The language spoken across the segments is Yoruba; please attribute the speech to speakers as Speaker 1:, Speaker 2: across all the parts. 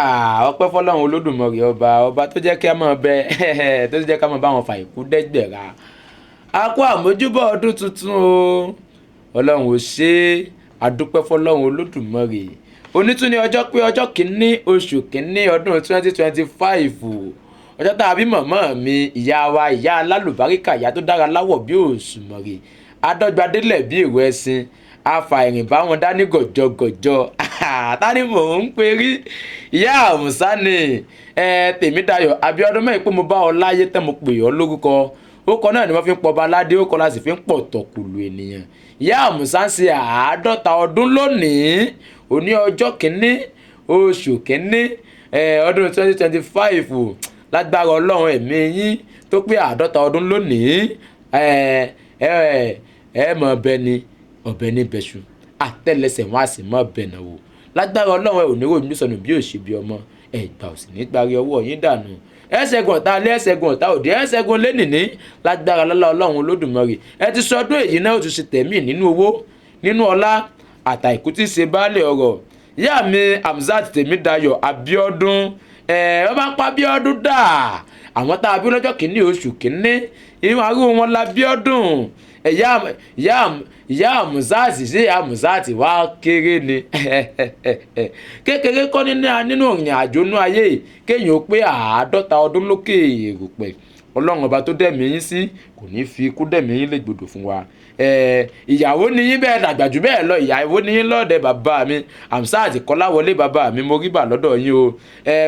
Speaker 1: Ọpẹ́ fọ́lọ́run Olódùmarè ọba tó jẹ́ kí a máa bẹ tó jẹ́ ká máa bá wọn fà ìkú dẹ́gbẹ̀ra. A kú àmójúbọ̀ ọdún tuntun o. Ọlọ́run ò ṣe é, a dúpẹ́ fọ́lọ́run Olódùmarè. Òní tún ní ọjọ́ pé ọjọ́ kìíní oṣù kìíní ọdún 2025. Ọjọ́ tá a bí màmá mi, ìyá wa, ìyá alálùbáríkà, ìyá tó dára láwọ̀ bí òṣùmàrè. Adọ́gbadélẹ̀ bí ìró ẹṣin, afa ìrìn bá wọn dání gọ̀jọ̀gọ̀jọ̀. Ta ni mò ń pe rí? Ìyá Àmùsá ni Tèmídayọ̀ Abíọ́dún mẹ́rin pé mo bá ọ láyé tẹ́ mo pè ọ́ lórúkọ. Orúkọ náà ni wọ́n fi ń pọba aládé, orúkọ la sì fi ń pọ̀ tọ̀kùlù ènìyàn. Ìyá Àmùsá ń ṣe 50 ọdún lónìí. Òní ọjọ́ kìíní oṣù kìíní ọdún 2025. Lágbára Ọlọ́run ẹ̀mí yín tó pé 50 ọdún lónìí. Mọ̀ ọbẹ̀ ni ọbẹ̀ ní bẹ̀ṣù àtẹ́lẹsẹ̀ wọn a sì mọ̀ ọbẹ̀ náà wò. Lágbára Ọlọ́run ò ní ròyìn sọnù bí òṣì bí ọmọ ẹ̀gbà òsì ní gbárí ọwọ́ yín dànù. Ẹ̀ṣẹ̀gun ọ̀tá alẹ́, ẹ̀ṣẹ̀gun ọ̀tá òde, ẹ̀ṣẹ̀gun lẹ́nìní. Lágbára lọ́lá Ọlọ́run Olódùmarè. Ẹ ti sọ ọdún èyí náà ó tún ṣe tẹ̀mí nínú owó, nínú ọlá àtàìkú tí í ṣe baálé ọrọ̀. Ìyá mi Hamzat Tèmídayọ̀ Abíọ́dún wọ́n bá ń pa Abíọ́dún dà. Àwọn tá a bí lọ́jọ́ kìíní oṣù kìíní irun arú wọn la Abíọ́dún. Ìyá Hamzat ṣe Hamzat wá kéré ni. Kékeré kọ́ nínú ìrìn àjò inú ayé kéèyàn ó pé 50 ọdún lókè èrùpẹ̀. Ọlọ́run ọba tó dẹ̀mí yín sí kò ní fi ikú dẹ̀mí yín légbodò fún wa. Ìyàwó ni yín bẹ́ẹ̀ dàgbà jù bẹ́ẹ̀ lọ, ìyàwó ni yín lọ́ọ̀dẹ bàbá mi Hamzat Kọ́láwọlé bàbá mi, mo rí bà lọ́dọ̀ yín o.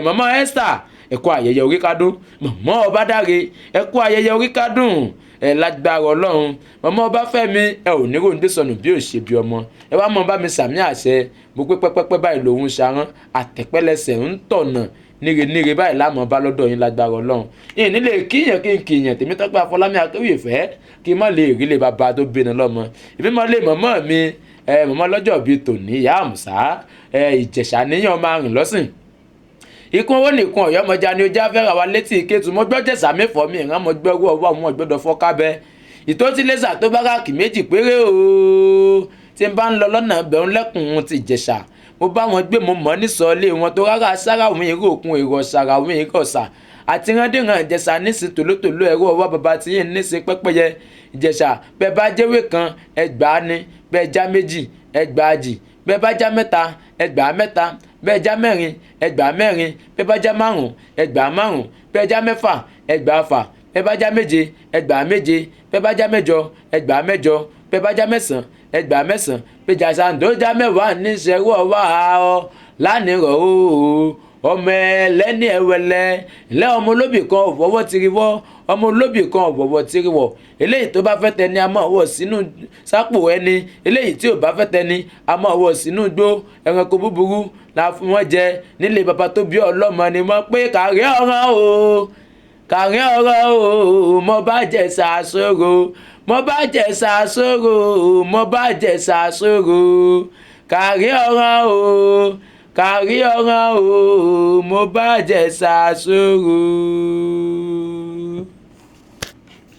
Speaker 1: Màmá Esther ẹ kú ayẹyẹ orí kádùn. Màmá Ọbádáre ẹ kú ayẹyẹ orí kádùn. Lágbára Ọlọ́run màmá Ọbáfẹ́mi ẹ ò ní ròǹdé sọnù bí ò ṣe bí ọmọ. Ẹ wá mọ bá mi sàmì àṣẹ, mo pé pẹ́pẹ́pẹ́ báyìí lòun ṣarán àtẹ̀pẹ́lẹsẹ̀ ń tọ̀nà níre báyìí láàmú bá lọ́dọ̀ yín lágbára Ọlọ́run. Ìyẹn nílé kíyàn kí n kíyàn Tèmítọ́pẹ́ Afọlámi Akéwìfẹ́ kí n má lè rí lè bàbá tó bínú lọ́mọ. Ìbí mọ́ lè mọ̀mọ́ mi mọ̀mọ́ lọ́jọ́ bíi tòní Ìyá Àmùsá Ìjẹ̀ṣà níyàn máa rìn lọ́sìn. Ikú owó nìkan ọ̀yọ́mọjà ni ó já fẹ́ra wa létí ìkétu mo gbọ́ Jẹ̀ṣà mẹ́fọ́ mi ìran mo gbọ́ owó ọwọ́ àwọn ọ̀gbọ́dọ̀ fọ́kábẹ́. Ìtòtí lẹ́sà tó bá káàkì méjì péré o tí n bá ń lọ lọ́nà bẹ̀rún lẹ́kùn ti Ìjẹ̀ṣà mo bá wọn gbé mo mọ̀ ní sọ́ọ́lé wọn tó rárá sára òun èrò òkun èrò ọ̀sàrà òun èrò ọ̀sà àti randéran Ìjẹ̀ṣà nísìn tòlótòló ẹ̀rọ ọwọ́ bàbá tí yẹn nísìn pẹ́pẹ́yẹ Ìjẹ̀ṣà bẹ́ẹ̀ bá jẹ́wé kan ẹgbàá ni bẹ́ẹ̀ já méjì ẹgbàájì bẹ́ẹ̀ bá já mẹ́ta ẹgbàá mẹ́ta bẹ́ẹ̀ já mẹ́rin ẹgbàá mẹ́rin bẹ́ẹ̀ bá já márùn ẹgbàá márùn bẹ́ẹ̀ já mẹ́fà ẹgbàá fà bẹ́ẹ̀ bá já méje ẹgbàá méje bẹ́ẹ̀ bá já mẹ́jọ ẹgbàá mẹ́jọ bẹ́ẹ̀ bá já mẹ́sàn ẹgbàá mẹ́sàn bẹ́ẹ̀ já sàǹdó já mẹ́wàá níṣẹ́rú ọwọ́ ọ lánìrọ̀ o ọmọ ẹlẹ́ni ẹ̀wẹ̀lẹ́ ilẹ̀ ọmọ olóbì kan ọ̀fọwọ́ tiriwọ́ ọmọ olóbì kan ọ̀fọwọ́ tiriwọ́ eléyìí tó bá fẹ́ tẹni a máa wọ̀ sínú sápò ẹni eléyìí tí ò bá fẹ́ tẹni a máa wọ̀ sínú igbó ẹranko búburú la fún wọn jẹ nílé bàbá tó bí ọlọ́mọ ni wọ́n pé kàrí ọ̀ràn o kàrí ọ̀ràn o mo bá Jẹ̀ṣà sóró mo bá Jẹ̀ṣà sóró mo bá Jẹ̀ṣà sóró kàrí ọ̀ràn o kàrí ọ̀ràn o mo bá Jẹ̀ṣà sóró.